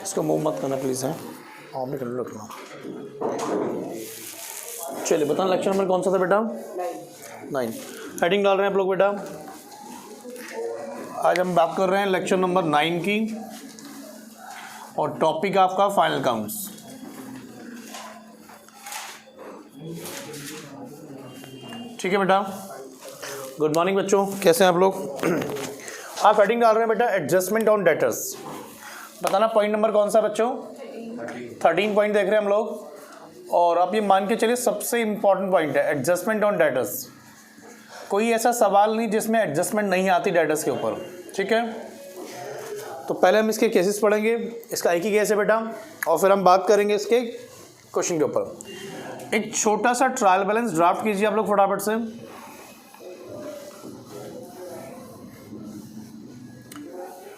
इसको मूव मत करना प्लीज़ है, ऑन में कर रखना। चलिए बताना लेक्चर नंबर कौन सा था बेटा? 9। हेडिंग डाल रहे हैं आप लोग बेटा। आज हम बात कर रहे हैं लेक्चर नंबर 9 की और टॉपिक आपका फाइनल काउंट्स। ठीक है बेटा, गुड मॉर्निंग बच्चों, कैसे हैं आप लोग? आप हेडिंग डाल रहे हैं बेटा एडजस्टमेंट ऑन डेटर्स। बताना पॉइंट नंबर कौन सा बच्चों? 13 पॉइंट देख रहे हैं हम लोग। और आप ये मान के चलिए सबसे इंपॉर्टेंट पॉइंट है एडजस्टमेंट ऑन डेटर्स। कोई ऐसा सवाल नहीं जिसमें एडजस्टमेंट नहीं आती डेटर्स के ऊपर। ठीक है, तो पहले हम इसके केसेस पढ़ेंगे। इसका एक ही केस है बेटा, और फिर हम बात करेंगे इसके क्वेश्चन के ऊपर। एक छोटा सा ट्रायल बैलेंस ड्राफ्ट कीजिए आप लोग फटाफट से।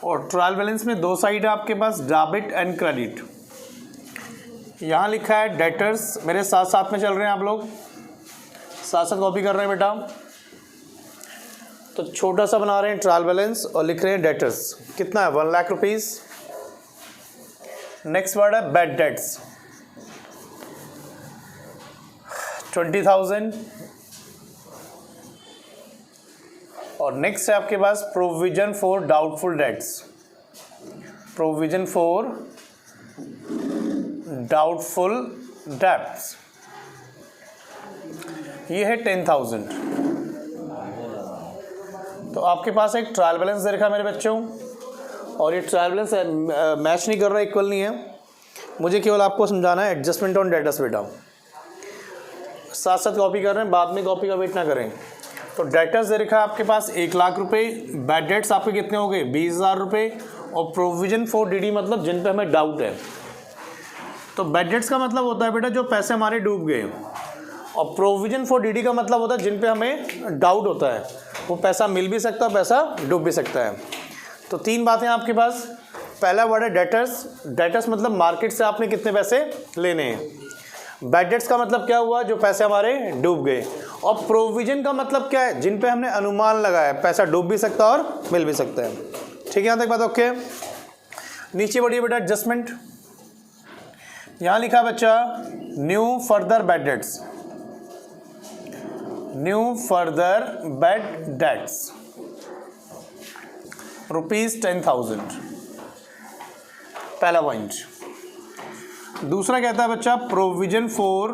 और ट्रायल बैलेंस में दो साइड है आपके पास, डेबिट एंड क्रेडिट। यहाँ लिखा है डेटर्स, मेरे साथ साथ में चल रहे हैं आप लोग, साथ साथ कॉपी कर रहे हैं बेटा। तो छोटा सा बना रहे हैं ट्रायल बैलेंस और लिख रहे हैं डेटर्स। कितना है? 1 लाख रुपीज़। नेक्स्ट वर्ड है बैड डेट्स, 20,000। और नेक्स्ट है आपके पास provision for doubtful debts. Provision for doubtful debts ये है 10,000। तो आपके पास एक ट्रायल बैलेंस दे रखा है मेरे बच्चों, और ये ट्रायल बैलेंस मैच नहीं कर रहा, इक्वल नहीं है। मुझे केवल आपको समझाना है एडजस्टमेंट ऑन डेटर्स बेटा। साथ साथ कॉपी कर रहे हैं, बाद में कॉपी का वेट ना करें। तो डेटर्स दे रखा है आपके पास 1 लाख रुपए। बैड डेट्स आपके कितने हो गए? 20,000 रुपये। और प्रोविजन फॉर डीडी मतलब जिन पे हमें डाउट है। तो बैड डेट्स का मतलब होता है बेटा जो पैसे हमारे डूब गए, और प्रोविजन फॉर डीडी का मतलब होता है जिन पे हमें डाउट होता है, वो पैसा मिल भी सकता है, पैसा डूब भी सकता है। तो 3 बातें आपके पास। पहला वर्ड है डेटर्स। डेटर्स मतलब मार्केट से आपने कितने पैसे लेने हैं। बैड डेट्स का मतलब क्या हुआ? जो पैसे हमारे डूब गए। और प्रोविजन का मतलब क्या है? जिन पे हमने अनुमान लगाया, पैसा डूब भी सकता है और मिल भी सकता है। ठीक है, यहाँ तक बात ओके? नीचे बढ़िए बेटा एडजस्टमेंट। यहाँ लिखा बच्चा new further bad debts. New further bad debts ₹10,000। पहला पॉइंट। दूसरा कहता है बच्चा provision for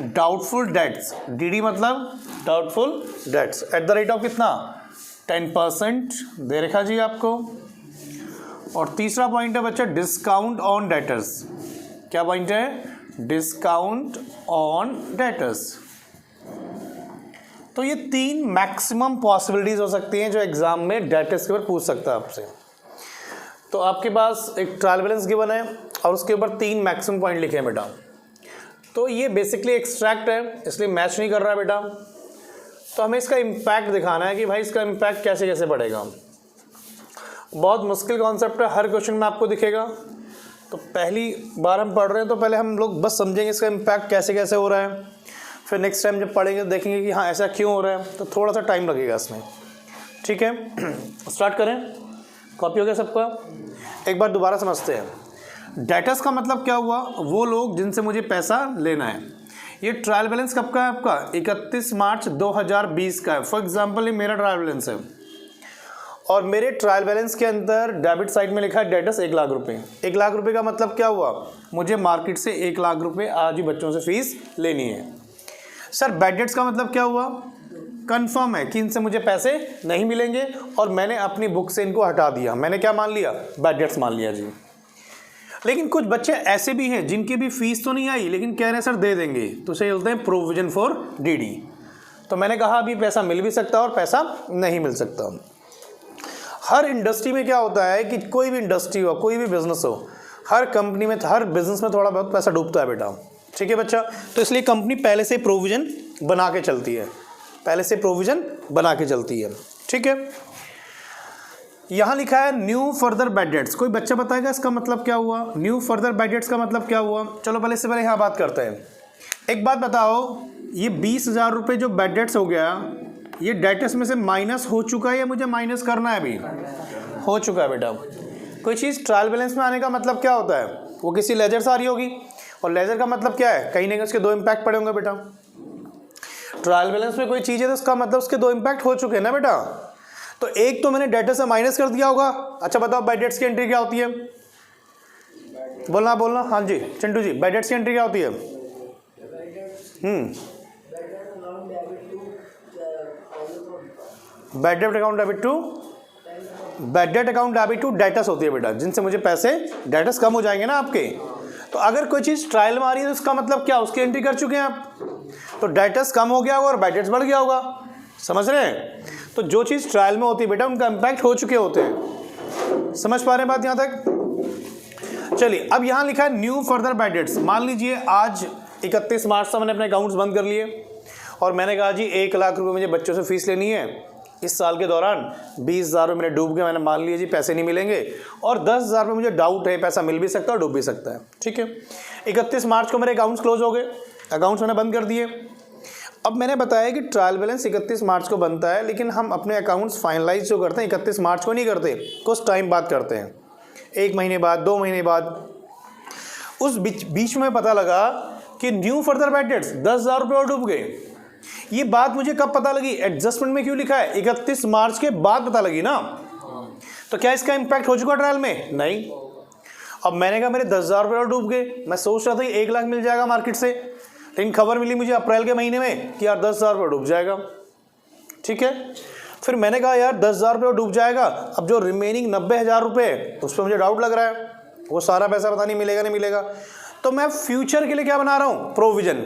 doubtful debts. DD मतलब doubtful debts at the rate of कितना? 10% दे रखा जी आपको। और तीसरा पॉइंट है बच्चा डिस्काउंट ऑन डेटर्स। क्या पॉइंट है? Discount on debtors. तो ये 3 मैक्सिमम पॉसिबिलिटीज हो सकती हैं जो एग्जाम में डेटर्स के ऊपर पूछ सकता है आपसे। तो आपके पास एक ट्रायल बैलेंस गिवन है और उसके ऊपर 3 मैक्सिमम पॉइंट लिखे हैं बेटा। तो ये बेसिकली एक्सट्रैक्ट है, इसलिए मैच नहीं कर रहा है बेटा। तो हमें इसका इम्पैक्ट दिखाना है कि भाई इसका इम्पैक्ट कैसे कैसे पड़ेगा। बहुत मुश्किल कॉन्सेप्ट है, हर क्वेश्चन में आपको दिखेगा। तो पहली बार हम पढ़ रहे हैं तो पहले हम लोग बस समझेंगे इसका इम्पैक्ट कैसे कैसे हो रहा है। फिर नेक्स्ट टाइम जब पढ़ेंगे तो देखेंगे कि हाँ ऐसा क्यों हो रहा है, तो थोड़ा सा टाइम लगेगा इसमें। ठीक है, स्टार्ट करें। कॉपी हो गया सबका? एक बार दोबारा समझते हैं। डेटर्स का मतलब क्या हुआ? वो लोग जिनसे मुझे पैसा लेना है। ये ट्रायल बैलेंस कब का है आपका? 31 मार्च 2020 का है। फॉर एग्जाम्पल ये मेरा ट्रायल बैलेंस है, और मेरे ट्रायल बैलेंस के अंदर डेबिट साइड में लिखा है डेटर्स 1 लाख रुपए। 1 लाख रुपए का मतलब क्या हुआ? मुझे मार्केट से 1 लाख रुपए आज ही बच्चों से फीस लेनी है। सर बैड डेट्स का मतलब क्या हुआ? कंफर्म है कि इनसे मुझे पैसे नहीं मिलेंगे और मैंने अपनी बुक से इनको हटा दिया। मैंने क्या मान लिया? बैड डेट्स मान लिया जी। लेकिन कुछ बच्चे ऐसे भी हैं जिनकी भी फीस तो नहीं आई लेकिन कह रहे हैं सर दे देंगे, तो उसे बोलते हैं प्रोविजन फॉर डीडी। तो मैंने कहा अभी पैसा मिल भी सकता है और पैसा नहीं मिल सकता। हर इंडस्ट्री में क्या होता है कि कोई भी इंडस्ट्री हो, कोई भी बिजनेस हो, हर कंपनी में, हर बिजनेस में थोड़ा बहुत पैसा डूबता है बेटा। ठीक है बच्चा? तो इसलिए कंपनी पहले से प्रोविजन बना के चलती है, पहले से प्रोविजन बना के चलती है। ठीक है, यहाँ लिखा है न्यू फर्दर बैड डेट्स। कोई बच्चा बताएगा इसका मतलब क्या हुआ? न्यू फर्दर बैड डेट्स का मतलब क्या हुआ? चलो पहले इससे पहले यहाँ बात करते हैं। एक बात बताओ, ये 20,000 रुपये जो बैड डेट्स हो गया, ये डेटर्स में से माइनस हो चुका है या मुझे माइनस करना है? अभी हो चुका है बेटा। कोई चीज़ ट्रायल बैलेंस में आने का मतलब क्या होता है, वो किसी लेजर से आ रही होगी, और लेजर का मतलब क्या है, कहीं ना कहीं उसके दो इम्पैक्ट पड़े होंगे बेटा। ट्रायल बैलेंस में कोई चीज़ है तो उसका मतलब उसके दो इम्पैक्ट हो चुके हैं ना बेटा। तो एक तो मैंने डेटर से माइनस कर दिया होगा। अच्छा बताओ बाय डेट्स की एंट्री क्या होती है, बोलना। हाँ जी चिंटू जी, बाय डेट्स की एंट्री क्या होती है? Bad debt account debit to bad debt account debit to debts होती है बेटा, जिनसे मुझे पैसे डेटस कम हो जाएंगे ना आपके। तो अगर कोई चीज़ ट्रायल में आ रही है तो उसका मतलब क्या, उसकी एंट्री कर चुके हैं आप, तो डेटस कम हो गया होगा और बैड डेट्स बढ़ गया होगा। समझ रहे हैं? तो जो चीज़ ट्रायल में होती है बेटा उनका इम्पैक्ट हो चुके होते हैं। समझ पा रहे हैं बात यहाँ तक? चलिए अब यहाँ लिखा है न्यू फर्दर बैड डेट्स। मान लीजिए आज 31 मार्च से मैंने अपने अकाउंट्स बंद कर लिए और मैंने कहा जी 1 लाख रुपए मुझे बच्चों से फीस लेनी है। इस साल के दौरान 20,000 रुपये मेरे डूब गए, मैंने मान लिया जी पैसे नहीं मिलेंगे, और 10,000 रुपये मुझे डाउट है पैसा मिल भी सकता है और डूब भी सकता है। ठीक है, 31 मार्च को मेरे अकाउंट्स क्लोज हो गए, अकाउंट्स मैंने बंद कर दिए। अब मैंने बताया कि ट्रायल बैलेंस 31 मार्च को बनता है, लेकिन हम अपने अकाउंट्स फाइनलाइज जो करते हैं 31 मार्च को नहीं करते, कुछ टाइम बाद करते हैं, 1 महीने बाद, 2 महीने बाद। उस बीच में पता लगा कि न्यू फर्दर बैड डेट्स 10,000 रुपये और डूब गए। ये बात मुझे कब पता लगी? एडजस्टमेंट में क्यों लिखा है? 31 मार्च के बाद पता लगी ना। तो क्या इसका इंपैक्ट हो चुका ट्रायल में? नहीं। अब मैंने कहा मेरे 10,000 रुपये और डूब गए, मैं सोच रहा था 1 लाख मिल जाएगा मार्केट से, लेकिन खबर मिली मुझे अप्रैल के महीने में कि यार 10,000 रुपये डूब जाएगा। ठीक है, फिर मैंने कहा यार 10,000 रुपये डूब जाएगा, अब जो रिमेनिंग 90,000 रुपये उस पर मुझे डाउट लग रहा है, वो सारा पैसा पता नहीं मिलेगा नहीं मिलेगा। तो मैं फ्यूचर के लिए क्या बना रहा हूँ? प्रोविजन।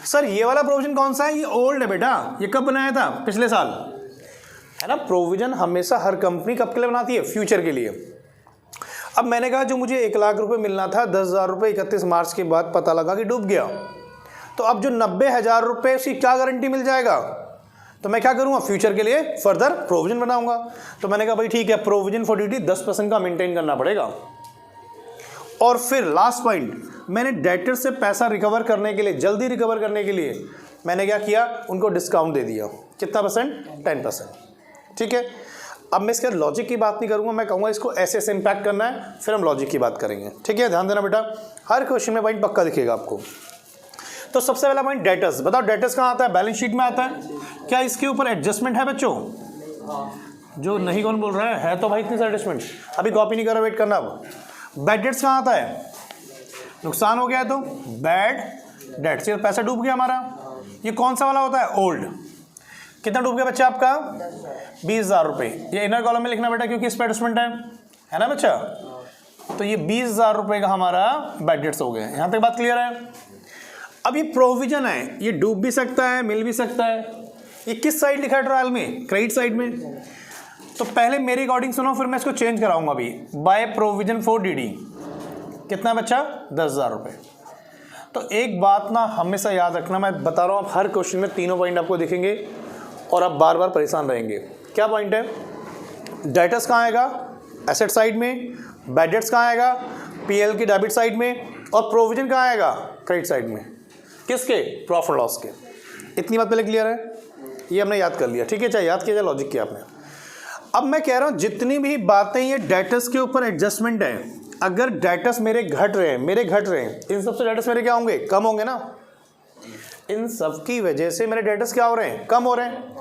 सर ये वाला प्रोविजन कौन सा है? ये ओल्ड है बेटा, ये कब बनाया था? पिछले साल, है ना। प्रोविजन हमेशा हर कंपनी कब के लिए बनाती है? फ्यूचर के लिए। अब मैंने कहा जो मुझे 1 लाख रुपए मिलना था, 10,000 रुपये 31 मार्च के बाद पता लगा कि डूब गया, तो अब जो 90,000 रुपये उसकी क्या गारंटी मिल जाएगा? तो मैं क्या करूँगा? फ्यूचर के लिए फर्दर प्रोविजन बनाऊंगा। तो मैंने कहा भाई ठीक है, प्रोविजन फॉर ड्यूटी 10% का मेंटेन करना पड़ेगा। और फिर लास्ट पॉइंट, मैंने डेटर से पैसा रिकवर करने के लिए, जल्दी रिकवर करने के लिए मैंने क्या किया? उनको डिस्काउंट दे दिया। कितना परसेंट? 10%। ठीक है, अब मैं इसके लॉजिक की बात नहीं करूंगा, मैं कहूँगा इसको ऐसे ऐसे इम्पैक्ट करना है, फिर हम लॉजिक की बात करेंगे। ठीक है, ध्यान देना बेटा, हर क्वेश्चन में पॉइंट पक्का दिखेगा आपको। तो सबसे पहला पॉइंट डेटर्स। बताओ डेटर्स कहाँ आता है? बैलेंस शीट में आता है। क्या इसके ऊपर एडजस्टमेंट है बच्चों? जो नहीं कौन बोल रहा है तो भाई इतनी सारी एडजस्टमेंट, अभी कॉपी नहीं करो, वेट करना। अब बैड डेट्स कहाँ आता है? नुकसान हो गया है तो बैड डेट्स, ये पैसा डूब गया हमारा। ये कौन सा वाला होता है? ओल्ड। कितना डूब गया बच्चा आपका? 20,000 रुपये। ये इनर कॉलम में लिखना बेटा, क्योंकि इस पर एडजस्टमेंट है ना बच्चा। तो ये 20,000 रुपये का हमारा बैड डेट्स हो गया। यहाँ तक बात क्लियर है? अब ये प्रोविजन है, ये डूब भी सकता है, मिल भी सकता है। ये किस साइड लिखा है ट्रायल में? क्रेडिट साइड में। तो पहले मेरी अकॉर्डिंग सुनो, फिर मैं इसको चेंज कराऊंगा अभी। बाय प्रोविजन फॉर डीडी कितना बच्चा? 10,000 रुपये। तो एक बात ना हमेशा याद रखना, मैं बता रहा हूँ, हर क्वेश्चन में तीनों पॉइंट आपको दिखेंगे और आप बार बार परेशान रहेंगे। क्या पॉइंट है? डेटर्स कहाँ आएगा? एसेट साइड में। बैड डेट्स कहाँ आएगा? पीएल की डेबिट साइड में। और प्रोविजन कहाँ आएगा? क्रेडिट साइड में। किसके? प्रॉफिट लॉस के। इतनी बात पहले क्लियर है? ये हमने याद कर लिया। ठीक है, चाहे याद किया जाए, लॉजिक किया आपने। अब मैं कह रहा हूँ जितनी भी बातें ये डेटर्स के ऊपर एडजस्टमेंट है, अगर डेटर्स मेरे घट रहे हैं, इन सबसे डेटर्स मेरे क्या होंगे? कम होंगे ना। इन सब की वजह से मेरे डेटर्स क्या हो रहे हैं? कम हो रहे हैं।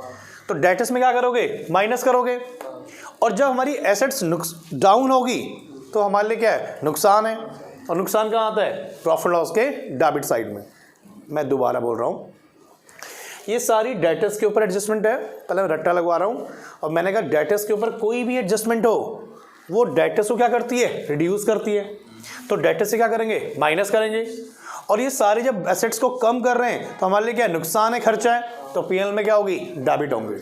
तो डेटर्स में क्या करोगे? माइनस करोगे। और जब हमारी एसेट्स डाउन होगी तो हमारे लिए क्या है? नुकसान है। और नुकसान कहाँ आता है? प्रॉफिट लॉस के डेबिट साइड में। मैं दोबारा बोल रहा हूँ, ये सारी डेटर्स के ऊपर एडजस्टमेंट है। पहले मैं रट्टा लगवा रहा हूँ, और मैंने कहा डेटर्स के ऊपर कोई भी एडजस्टमेंट हो, वो डेटर्स को क्या करती है? रिड्यूस करती है। तो डेटर्स से क्या करेंगे? माइनस करेंगे। और ये सारे जब एसेट्स को कम कर रहे हैं तो हमारे लिए क्या? नुकसान है, खर्चा है। तो पीएल में क्या होगी? डेबिट होंगे।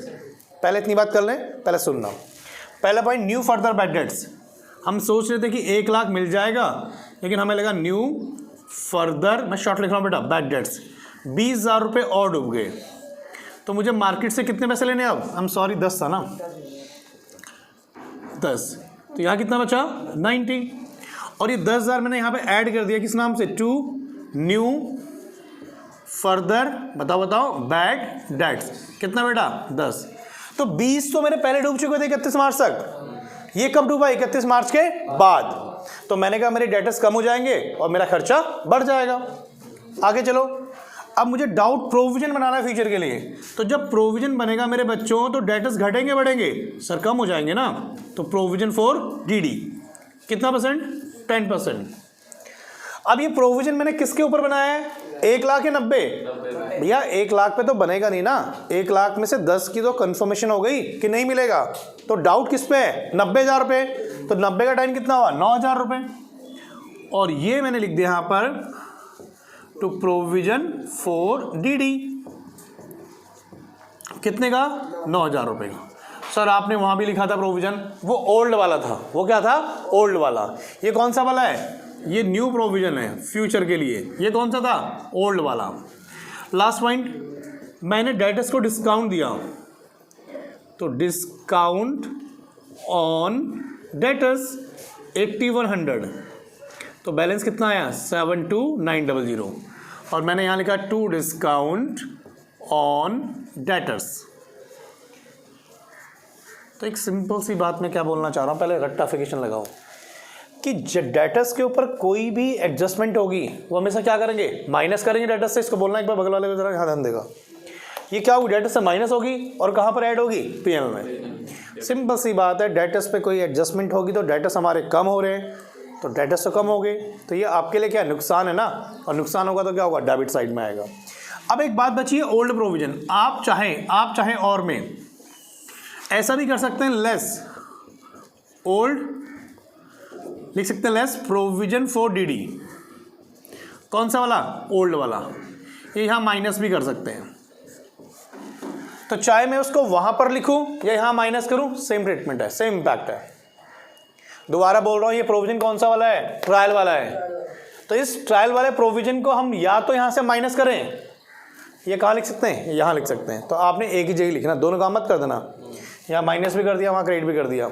पहले इतनी बात कर लें, पहले सुनना। पहला point, new further bad dates. हम सोच रहे थे कि 1 लाख मिल जाएगा, लेकिन हमें लगा न्यू फर्दर, मैं शॉर्ट लिख रहा हूँ बेटा, बैड डेट्स 20,000 रुपये और डूब गए। तो मुझे मार्केट से कितने पैसे लेने? अब आई एम सॉरी 10 था ना, 10। तो यहाँ कितना बचा? 90। और ये 10,000 मैंने यहाँ पे ऐड कर दिया, किस नाम से? टू न्यू फर्दर, बताओ बैड डेट्स। कितना बेटा? 10। तो 20 तो मेरे पहले डूब चुके थे 31 मार्च तक, ये कब डूबा? 31 मार्च के बाद। तो मैंने कहा मेरे डेटर्स कम हो जाएंगे और मेरा खर्चा बढ़ जाएगा। आगे चलो, अब मुझे डाउट प्रोविजन बनाना है फ्यूचर के लिए। तो जब प्रोविजन बनेगा मेरे बच्चों तो डेटर्स घटेंगे बढ़ेंगे? सर कम हो जाएंगे ना। तो प्रोविजन फॉर डीडी कितना परसेंट? 10%। अब ये प्रोविजन मैंने किसके ऊपर बनाया है? 1 लाख या 90? भैया 1 लाख पे तो बनेगा नहीं ना। 1 लाख में से 10 की तो कंफर्मेशन हो गई कि नहीं मिलेगा। तो डाउट किस पे है? 90,000 पे। तो 90 का 10 कितना हुआ? 9,000 रुपये। और ये मैंने लिख दिया यहाँ पर टू प्रोविजन फॉर डीडी कितने का? 9,000 रुपये का। सर आपने वहाँ भी लिखा था प्रोविजन, वो ओल्ड वाला था। वो क्या था? ओल्ड वाला। ये कौन सा वाला है? ये न्यू प्रोविजन है फ्यूचर के लिए। ये कौन सा था? ओल्ड वाला। लास्ट पॉइंट, मैंने डेटर्स को डिस्काउंट दिया, तो डिस्काउंट ऑन डेटर्स 8100। तो बैलेंस कितना आया? 72900। और मैंने यहाँ लिखा टू डिस्काउंट ऑन डेटर्स। तो एक सिंपल सी बात मैं क्या बोलना चाह रहा हूँ, पहले रेक्टिफिकेशन लगाओ कि डेटर्स के ऊपर कोई भी एडजस्टमेंट होगी वो हमेशा क्या करेंगे? माइनस करेंगे डेटर्स से। इसको बोलना एक बार बगल वाले को जरा ध्यान देगा। ये क्या होगी? डेटर्स से माइनस होगी और कहाँ पर ऐड होगी? पीएल में। सिंपल सी बात है, डेटर्स पे कोई एडजस्टमेंट होगी तो डेटर्स हमारे कम हो रहे हैं, तो डेटर्स तो कम हो गए। तो ये आपके लिए क्या नुकसान है ना, और नुकसान होगा तो क्या होगा? डेबिट साइड में आएगा। अब एक बात बची है ओल्ड प्रोविजन। आप चाहें और में ऐसा भी कर सकते हैं, लेस ओल्ड लिख सकते हैं, लेस प्रोविजन फॉर डीडी। कौन सा वाला? ओल्ड वाला। ये यहाँ माइनस भी कर सकते हैं। तो चाहे मैं उसको वहां पर लिखूं या यहाँ माइनस करूं, सेम ट्रीटमेंट है, सेम इंपैक्ट है। दोबारा बोल रहा हूं, ये प्रोविजन कौन सा वाला है? ट्रायल वाला है। तो इस ट्रायल वाले प्रोविजन को हम या तो यहाँ से माइनस करें, ये कहाँ लिख सकते हैं? यहाँ लिख सकते हैं। तो आपने एक ही जगह लिखना, दोनों काम मत कर देना। यहाँ माइनस भी कर दिया, वहाँ क्रेडिट भी कर दिया।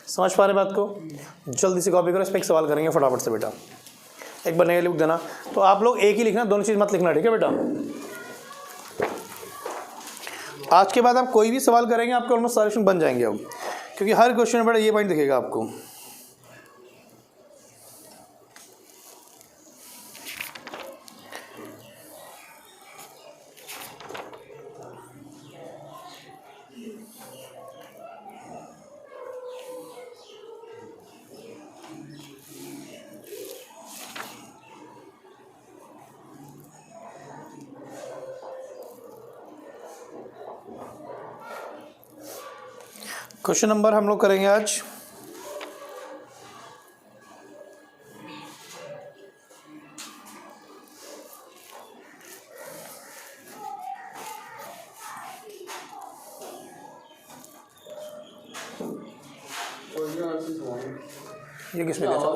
समझ पा रहे बात को? जल्दी से कॉपी करो, इस पर एक सवाल करेंगे फटाफट से बेटा। एक बार नया लिख देना। तो आप लोग एक ही लिखना, दोनों चीज़ मत लिखना, ठीक है बेटा? आज के बाद आप कोई भी सवाल करेंगे आपके ऑलमोस्ट सॉल्यूशन बन जाएंगे अब, क्योंकि हर क्वेश्चन में बेटा ये पॉइंट दिखेगा आपको। क्वेश्चन नंबर हम लोग करेंगे आज ये किसमें दिया था?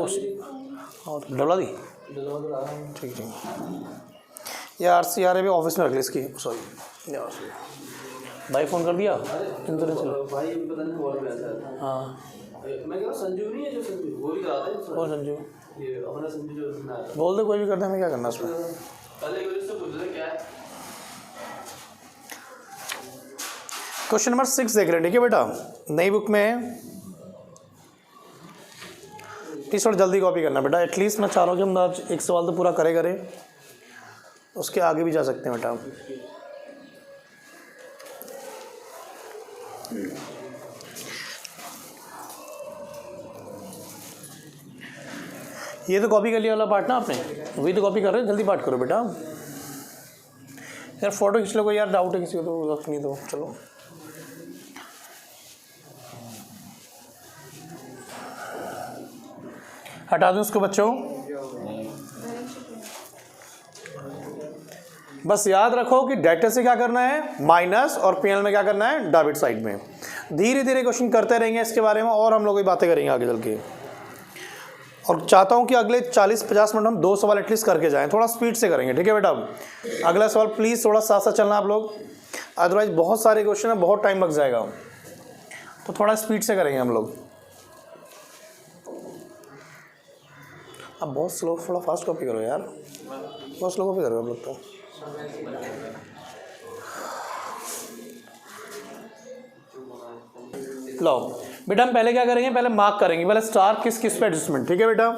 और डलवा दी? ठीक ठीक। ये आरसी आ रहे ऑफिस में रख ली इसकी। सॉरी भाई फ़ोन कर दिया? इंश्योरेंस भाई पता नहीं कॉल पे आता। हाँ मैं कह रहा संजू नहीं है, जो संजू वो भी कराता है। कौन संजू? ये अपना संजू जो उसमें आता है। बोल दे कोई भी करता है, हमें क्या करना उसमें। पहले एक बार उससे पूछ ले क्या है। क्वेश्चन नंबर 6 देख रहे हैं, ठीक है बेटा? नई बुक में है, प्लीज़ थोड़ा जल्दी कॉपी करना बेटा। एटलीस्ट मैं चाह रहा हूँ कि हम आज एक सवाल तो पूरा करें, उसके आगे भी जा सकते हैं बेटा। ये तो कॉपी कर लिया वाला पार्ट ना आपने, वही तो कॉपी कर रहे हैं। जल्दी पार्ट करो बेटा यार। फोटो खींच लो, कोई यार डाउट है किसी को तो रख नहीं दो। चलो हटा दूं उसको बच्चों। बस याद रखो कि डेटर से क्या करना है? माइनस, और पीएल में क्या करना है? डेबिट साइड में। धीरे धीरे क्वेश्चन करते रहेंगे इसके बारे में, और हम लोग ये बातें करेंगे आगे चल के। और चाहता हूं कि अगले 40-50 मिनट हम 2 सवाल एटलीस्ट करके जाएं। थोड़ा स्पीड से करेंगे, ठीक है बेटा? अगला सवाल प्लीज़ थोड़ा साथ साथ चलना आप लोग, अदरवाइज बहुत सारे क्वेश्चन है, बहुत टाइम लग जाएगा। तो थोड़ा स्पीड से करेंगे हम लोग। अब बहुत स्लो, थोड़ा फास्ट कॉपी करो यार, बहुत स्लो कॉपी करो आप लोग तो। लो बेटा हम पहले क्या करेंगे, पहले मार्क करेंगे, पहले स्टार किस किस पे एडजस्टमेंट, ठीक है बेटा।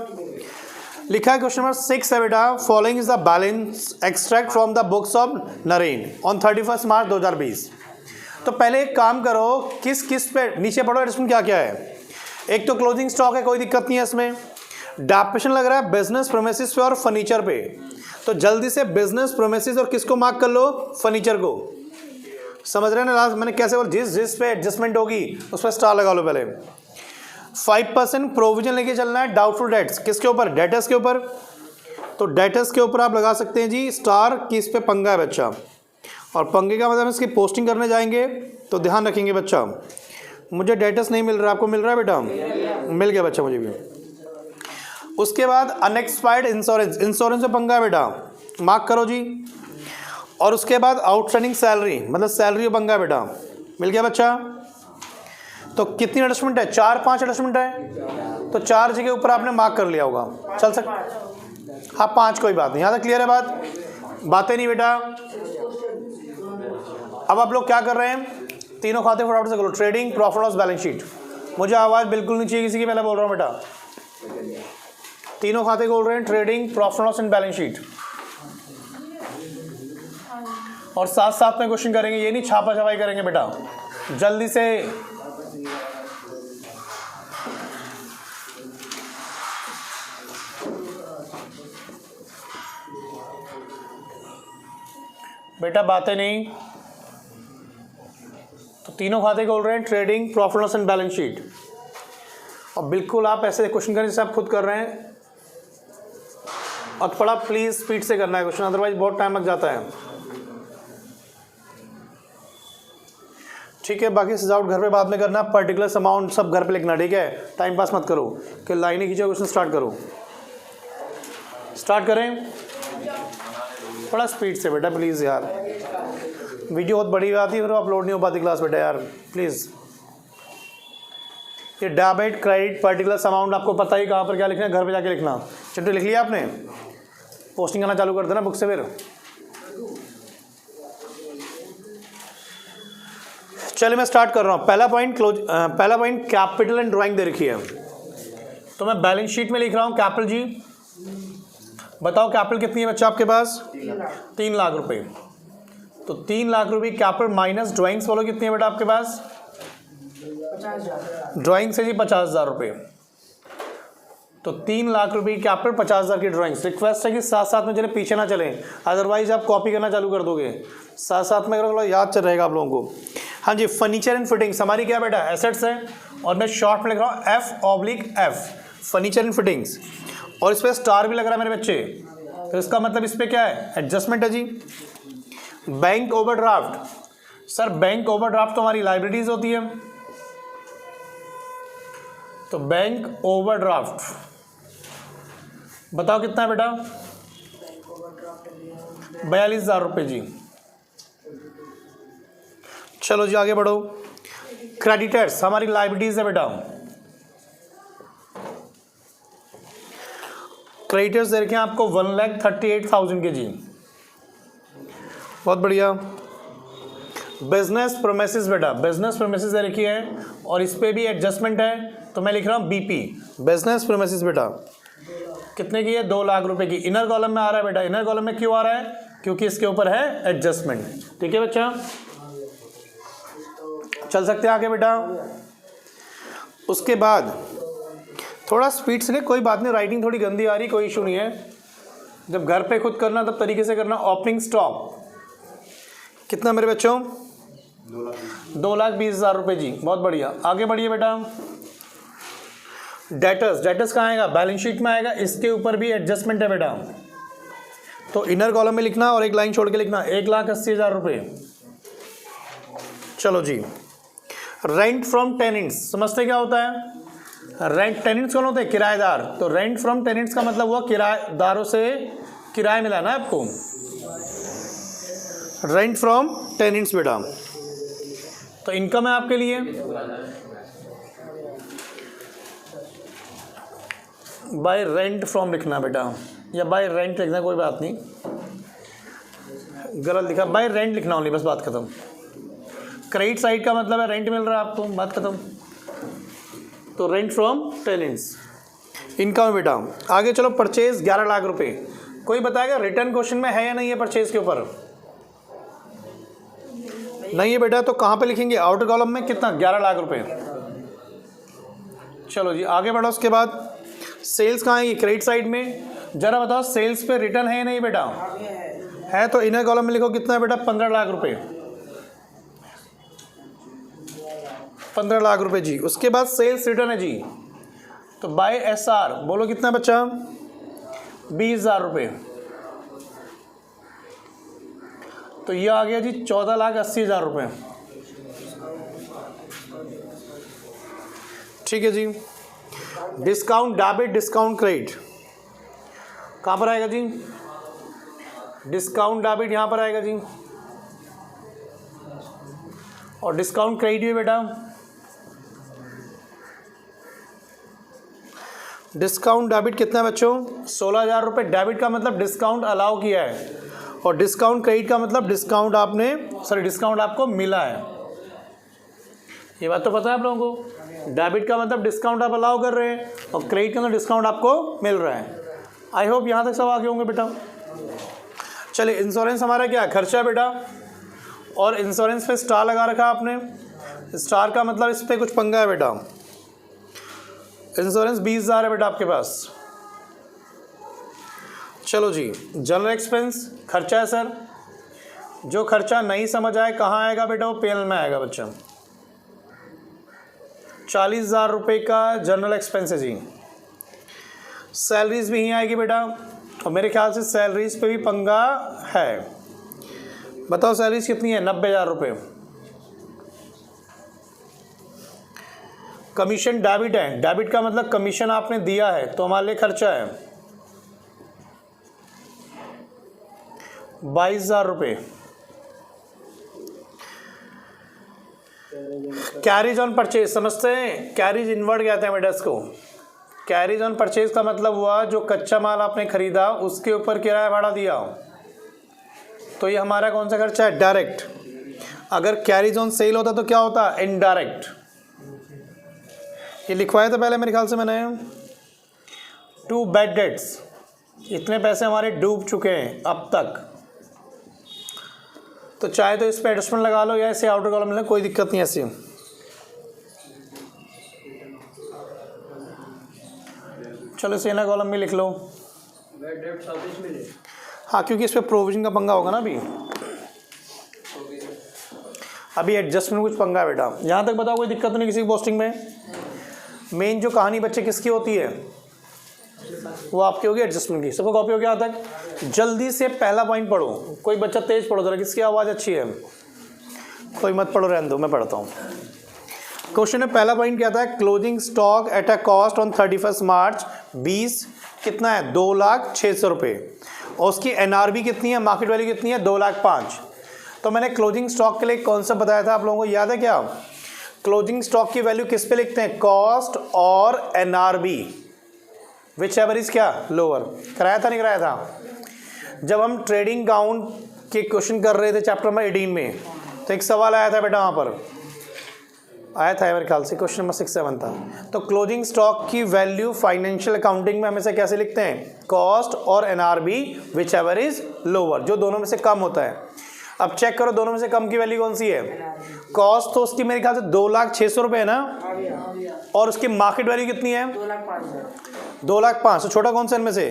लिखा है क्वेश्चन नंबर 6 है बेटा, following is the balance extract from the books of Naren on 31 March 2020। तो पहले एक काम करो, किस किस पे नीचे पढ़ो एडजस्टमेंट क्या क्या है। एक तो क्लोजिंग स्टॉक है, कोई दिक्कत नहीं है इसमें। डेप्रिसिएशन लग रहा है बिजनेस प्रीमिसेस पे और फर्नीचर पे, तो जल्दी से बिजनेस प्रीमिसेस और किसको मार्क कर लो, फर्नीचर को। समझ रहे हैं ना, लास्ट मैंने कैसे बोला, जिस जिस पे एडजस्टमेंट होगी उस पर स्टार लगा लो पहले। 5% प्रोविजन लेके चलना है डाउटफुल डेट्स, किसके ऊपर, डेटर्स के ऊपर। तो डेटर्स के ऊपर आप लगा सकते हैं जी स्टार, किस पे पंगा है बच्चा। और पंगे का मतलब इसकी पोस्टिंग करने जाएंगे तो ध्यान रखेंगे बच्चा, मुझे डेटर्स नहीं मिल रहा, आपको मिल रहा है बेटा, मिल गया बच्चा मुझे भी। उसके बाद अनएक्सपायर्ड इंश्योरेंस, इंश्योरेंस में पंगा है बेटा, मार्क करो जी। और उसके बाद आउटस्टैंडिंग सैलरी, मतलब सैलरी में पंगा है बेटा, मिल गया बच्चा। तो कितनी एडजस्टमेंट है, 4-5 एडजस्टमेंट है, तो 4 जगह ऊपर आपने मार्क कर लिया होगा, चल सकता। हाँ 5, कोई बात नहीं, यहाँ तक क्लियर है बात, बातें नहीं बेटा। अब आप लोग क्या कर रहे हैं, तीनों खाते फटाफट से करो, trading, profit loss, balance sheet. मुझे आवाज़ बिल्कुल नहीं चाहिए किसी की, पहले बोल रहा हूँ बेटा। तीनों खाते खोल रहे हैं, trading, profit loss and balance sheet. और साथ साथ में क्वेश्चन करेंगे, ये नहीं छापा छपाई करेंगे बेटा, जल्दी से। बेटा बातें नहीं, तो तीनों खाते खोल रहे हैं, trading, profit loss and balance sheet. और बिल्कुल आप ऐसे क्वेश्चन करें जैसे आप खुद कर रहे हैं, और थोड़ा प्लीज स्पीड से करना है क्वेश्चन, अदरवाइज बहुत टाइम लग जाता है, ठीक है। बाकी सजावट घर पे बाद में करना, पर्टिकुलर अमाउंट सब घर पे लिखना, ठीक है। टाइम पास मत करो कि लाइनें खींचो, क्वेश्चन स्टार्ट करो। स्टार्ट करें, थोड़ा स्पीड से बेटा प्लीज़ यार, वीडियो बहुत बड़ी आती है फिर अपलोड नहीं हो पाती क्लास बेटा यार, प्लीज़। ये डेबिट, क्रेडिट, पर्टिकुलर अमाउंट आपको पता ही कहाँ पर क्या लिखना है, घर पे जाके लिखना। चिंटू लिख लिया आपने, पोस्टिंग करना चालू कर देना बुक से फिर। चलिए मैं स्टार्ट कर रहा हूँ। पहला पॉइंट कैपिटल एंड ड्राइंग दे रखी है, तो मैं बैलेंस शीट में लिख रहा हूँ कैपिटल जी। बताओ कैपिटल कितनी है बच्चा आपके पास, 3 लाख रुपए। तो 3 लाख रुपए कैपिटल माइनस ड्राइंग्स बोलो कितनी है बेटा आपके पास, 50,000। ड्राइंग से जी 50,000 रुपये। तो 3 लाख रुपए कैपिटल, 50,000 की ड्राइंग्स। रिक्वेस्ट है कि साथ साथ में चले, पीछे ना चलें, अदरवाइज आप कॉपी करना चालू कर दोगे। साथ साथ में करो, याद चल रहेगा आप लोगों को। हाँ जी, फर्नीचर एंड फिटिंग्स हमारी क्या बेटा, एसेट्स है, और मैं शॉर्ट में लिख रहा हूँ F/F, फर्नीचर एंड फिटिंग्स। और इस पर स्टार भी लग रहा है मेरे बच्चे, तो इसका मतलब इस पर क्या है, एडजस्टमेंट है जी। Bank overdraft, sir bank overdraft तो हमारी लाइब्रेरीज होती है, तो बैंक ओवरड्राफ्ट बताओ कितना है बेटा, 42,000 रुपये जी। चलो जी आगे बढ़ो। क्रेडिटर्स हमारी लाइबिलिटीज है बेटा, क्रेडिटर्स दे रखे हैं आपको 1,38,000 के जी, बहुत बढ़िया। बिजनेस प्रोमिसेस बेटा, बिजनेस प्रोमिसेस दे रखी है और इस पे भी एडजस्टमेंट है, तो मैं लिख रहा हूँ BP, बिजनेस प्रोमिसेस बेटा। कितने की है, 2 लाख रुपए की। इनर कॉलम में आ रहा है बेटा, इनर कॉलम में क्यों आ रहा है, क्योंकि इसके ऊपर है एडजस्टमेंट, ठीक है बच्चा। चल सकते हैं आगे बेटा। उसके बाद थोड़ा स्पीड से, कोई बात नहीं, राइटिंग थोड़ी गंदी आ रही, कोई इशू नहीं है, जब घर पे खुद करना तब तरीके से करना। ओपनिंग स्टॉक कितना मेरे बच्चों, 2,20,000 रुपये जी, बहुत बढ़िया। आगे बढ़िए बेटा। डेटर्स, डेटर्स कहाँ आएगा, बैलेंस शीट में आएगा, इसके ऊपर भी एडजस्टमेंट है बेटा, तो इनर कॉलम में लिखना और एक लाइन छोड़ के लिखना, 1,80,000 रुपये। चलो जी। रेंट फ्रॉम टेनेंट्स, समझते क्या होता है, रेंट, टेनेंट्स कौन होते हैं, किराएदार। तो रेंट फ्रॉम टेनेंट्स का मतलब हुआ किराएदारों से किराया मिला ना आपको, रेंट फ्रॉम टेनेंट्स बेटा। तो इनकम है आपके लिए, बाय रेंट फ्रॉम लिखना बेटा, या बाय रेंट लिखना, कोई बात नहीं, गलत लिखा, बाय रेंट लिखना ओनली, बस बात खत्म। क्रेडिट साइड का मतलब है रेंट मिल रहा है आपको, बात खत्म। तो रेंट फ्रॉम टेनेंट्स इनकम है बेटा। आगे चलो, परचेज 11 लाख रुपए। कोई बताएगा रिटर्न क्वेश्चन में है या नहीं है परचेज के ऊपर? नहीं है बेटा, तो कहाँ पे लिखेंगे? आउटर कॉलम में कितना? 11 लाख रुपए। चलो जी आगे बढ़ो। उसके बाद सेल्स कहाँ है? ये क्रेडिट साइड में। जरा बताओ सेल्स पे रिटर्न है या नहीं बेटा? है, तो इनर कॉलम में लिखो कितना है बेटा? 15 लाख रुपए। 15 लाख रुपए जी। उसके बाद सेल्स रिटर्न है जी, तो बाय SR बोलो कितना बच्चा? 20,000 रुपये। तो ये आ गया जी 14,80,000 रुपये। ठीक है जी। डिस्काउंट डेबिट, डिस्काउंट क्रेडिट कहाँ पर आएगा जी? डिस्काउंट डेबिट यहाँ पर आएगा जी, और डिस्काउंट क्रेडिट भी बेटा। डिस्काउंट डेबिट कितना है बच्चों? 16,000 रुपये। डेबिट का मतलब डिस्काउंट अलाउ किया है, और डिस्काउंट क्रेडिट का मतलब डिस्काउंट डिस्काउंट आपको मिला है। ये बात तो पता है आप लोगों को। डेबिट का मतलब डिस्काउंट आप अलाउ कर रहे हैं, और क्रेडिट का मतलब डिस्काउंट आपको मिल रहा है। आई होप यहाँ तक सब आगे होंगे बेटा। चलिए, इंश्योरेंस हमारा क्या खर्चा है बेटा, और इंश्योरेंस पे स्टार लगा रखा है आपने। स्टार का मतलब इस पर कुछ पंगा है बेटा। इंश्योरेंस 20,000 है बेटा आपके पास। चलो जी, जनरल एक्सपेंस खर्चा है सर। जो खर्चा नहीं समझ आए कहाँ आएगा बेटा? वो पेनल में आएगा बच्चा। 40,000 रुपये का जनरल एक्सपेंस है जी। सैलरीज भी यहीं आएगी बेटा, और मेरे ख्याल से सैलरीज पे भी पंगा है। बताओ सैलरीज कितनी है? 90,000 रुपये। कमीशन डेबिट है। डेबिट का मतलब कमीशन आपने दिया है, तो हमारे लिए खर्चा है 22,000 रुपये। कैरीज ऑन परचेज समझते हैं? कैरीज इनवर्ड कहते हैं बेटा इसको। कैरीज ऑन परचेज का मतलब हुआ जो कच्चा माल आपने खरीदा उसके ऊपर किराया भाड़ा दिया, तो ये हमारा कौन सा खर्चा है? डायरेक्ट। अगर कैरीज ऑन सेल होता तो क्या होता? इनडायरेक्ट। ये लिखवाया था पहले मेरे ख्याल से मैंने। 2 बैड डेट्स, इतने पैसे हमारे डूब चुके हैं अब तक। तो चाहे तो इस पर एडजस्टमेंट लगा लो या इसे आउटर कॉलम में, कोई दिक्कत नहीं ऐसी। चलो इसे इनर कॉलम में लिख लो। हाँ, क्योंकि इस पर प्रोविजन का पंगा होगा ना अभी एडजस्टमेंट कुछ पंगा है बेटा। यहाँ तक बताओ कोई दिक्कत नहीं किसी पोस्टिंग में? मेन जो कहानी बच्चे किसकी होती है वो आपकी होगी एडजस्टमेंट की। सबको कॉपी हो गया यहाँ तक? जल्दी से पहला पॉइंट पढ़ो। कोई बच्चा तेज पढ़ो जरा, किसकी आवाज़ अच्छी है? कोई मत पढ़ो, रहने दो, मैं पढ़ता हूँ। क्वेश्चन में पहला पॉइंट क्या था? Closing stock at a cost on 31 मार्च 20 कितना है? 2,06,000 रुपये। और उसकी NRV कितनी है? मार्केट वैल्यू कितनी है? 2,05,000। तो मैंने क्लोजिंग स्टॉक के लिए कॉन्सेप्ट बताया था, आप लोगों को याद है क्या? क्लोजिंग स्टॉक की वैल्यू किस पे लिखते हैं? कॉस्ट और NRV, विच एवर इज क्या? लोअर। कराया था नहीं कराया था? जब हम ट्रेडिंग काउंट के क्वेश्चन कर रहे थे चैप्टर नंबर 18 में, तो एक सवाल आया था बेटा, वहाँ पर आया था मेरे ख्याल से, क्वेश्चन नंबर 6-7 था। तो क्लोजिंग स्टॉक की वैल्यू फाइनेंशियल अकाउंटिंग में हमेशा कैसे लिखते हैं? कॉस्ट और NRV which ever is lower, जो दोनों में से कम होता है। अब चेक करो दोनों में से कम की वैल्यू कौन सी है? कॉस्ट तो उसकी मेरे ख्याल से 2,06,000 रुपये है ना, और उसकी मार्केट वैल्यू कितनी है? 2,05,000। छोटा कौन सा इनमें से?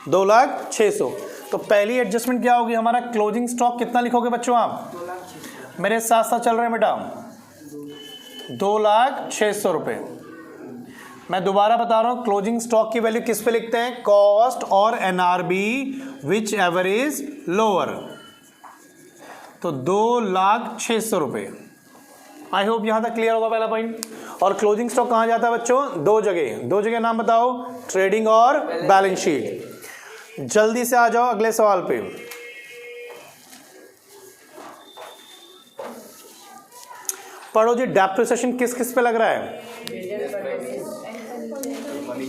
2,06,000। तो पहली एडजस्टमेंट क्या होगी हमारा? क्लोजिंग स्टॉक कितना लिखोगे बच्चों आप? मेरे साथ साथ चल रहे हैं बेटा, 2,06,000 रुपये। मैं दोबारा बता रहा हूँ, क्लोजिंग स्टॉक की वैल्यू किस पे लिखते हैं? कॉस्ट और NRV which ever is lower. तो 2,06,000 रुपये। आई होप यहाँ तक क्लियर होगा पहला पॉइंट। और क्लोजिंग स्टॉक कहाँ जाता है बच्चों? दो जगह नाम बताओ, ट्रेडिंग और बैलेंस शीट। जल्दी से आ जाओ अगले सवाल पे। पढ़ो जी, डेप्रिसिएशन किस किस पे लग रहा है?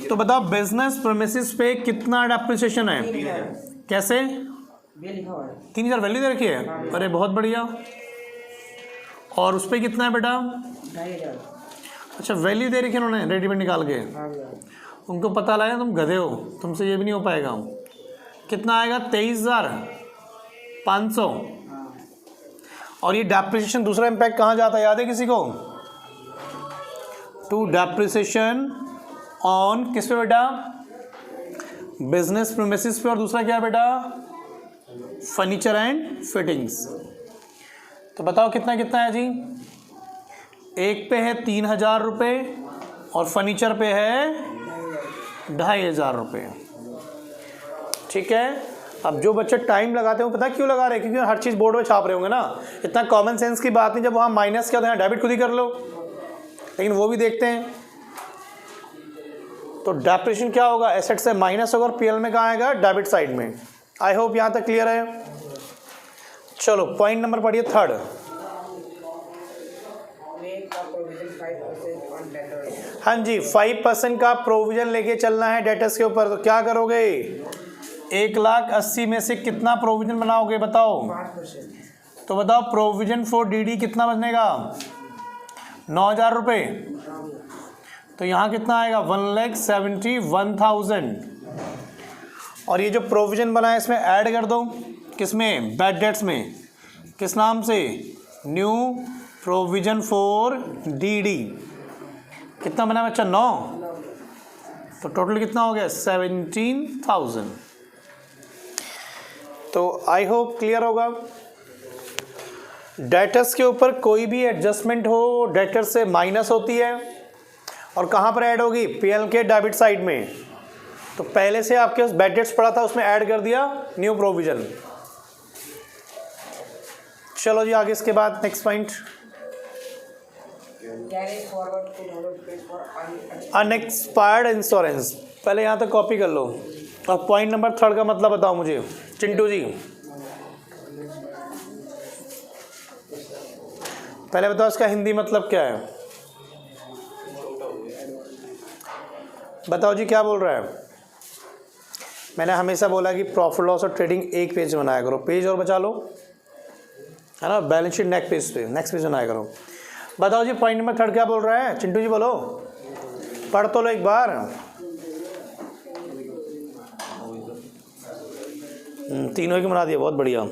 तो बताओ बिजनेस प्रीमिसेस पे कितना डेप्रिसिएशन है? कैसे? 3,000 वैल्यू दे रखी है। अरे बहुत बढ़िया। और उस पर कितना है बेटा? अच्छा वैल्यू दे रखी है उन्होंने रेडीमेड निकाल के, उनको पता लगा तुम गधे हो, तुमसे ये भी नहीं हो पाएगा। कितना आएगा 23,500। और ये डेप्रिसिएशन दूसरा इम्पैक्ट कहाँ जाता है याद है किसी को? टू डेप्रिसिएशन ऑन किस पे बेटा? बिजनेस प्रीमिसेस पे। और दूसरा क्या है बेटा? Furniture and fittings. तो बताओ कितना कितना है जी? एक पे है 3,000 रुपये और फर्नीचर पे है 2,500 रुपये। ठीक है। अब जो बच्चे टाइम लगाते हैं वो पता क्यों लगा रहे हैं? क्योंकि हर चीज़ बोर्ड में छाप रहे होंगे ना। इतना कॉमन सेंस की बात नहीं, जब वहाँ माइनस क्या तो यहाँ डेबिट खुद ही कर लो, लेकिन वो भी देखते हैं। तो डेप्रिसिएशन क्या होगा? एसेट से माइनस होगा और पीएल में कहाँ आएगा? डेबिट साइड में। आई होप यहाँ तक क्लियर है। चलो पॉइंट नंबर पढ़िए 3rd। हाँ जी 5% का प्रोविजन लेके चलना है डेटर्स के ऊपर। तो क्या करोगे? 1,80,000 में से कितना प्रोविजन बनाओगे बताओ? 5%। तो बताओ प्रोविजन फॉर डीडी कितना बनेगा? 9,000 रुपये। तो यहाँ कितना आएगा? 1,71,000। और ये जो प्रोविजन बना है इसमें ऐड कर दो। किसमें? बैड डेट्स में। किस नाम से? New provision for DD. कितना बना बच्चा? 9। तो टोटल कितना हो गया? 17,000। तो आई होप क्लियर होगा। डेटर्स के ऊपर कोई भी एडजस्टमेंट हो डेटर्स से माइनस होती है और कहाँ पर ऐड होगी? पीएल के डेबिट साइड में। तो पहले से आपके पास बैड डेट्स पड़ा था, उसमें ऐड कर दिया न्यू प्रोविजन। चलो जी आगे इसके बाद नेक्स्ट पॉइंट, अनएक्सपायर्ड इंश्योरेंस। पहले यहाँ तक कॉपी कर लो और पॉइंट नंबर 3rd का मतलब बताओ मुझे चिंटू जी। पहले बताओ इसका हिंदी मतलब क्या है? बताओ जी क्या बोल रहा है? मैंने हमेशा बोला कि प्रॉफिट लॉस और ट्रेडिंग एक पेज बनाया करो, पेज और बचा लो, है ना। बैलेंस शीट नेक्स्ट पेज बनाया करो। बताओ जी पॉइंट नंबर 3rd क्या बोल रहा है? चिंटू जी बोलो, पढ़ तो लो एक बार। तीनों की बना दिया, बहुत बढ़िया।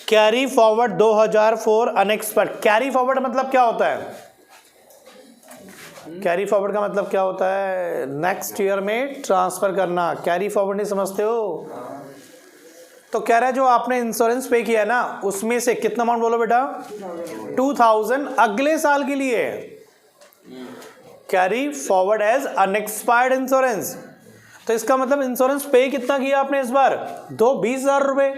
Carry forward 2004 unexpect. Carry forward मतलब क्या होता है? कैरी फॉरवर्ड का मतलब क्या होता है? नेक्स्ट ईयर में ट्रांसफर करना। कैरी फॉरवर्ड नहीं समझते हो? तो कह रहा है जो आपने इंश्योरेंस पे किया ना उसमें से कितना अमाउंट बोलो बेटा? 2,000 अगले साल के लिए। Carry forward as unexpired insurance. तो इसका मतलब इंश्योरेंस पे कितना किया आपने इस बार? 20,000 रुपये।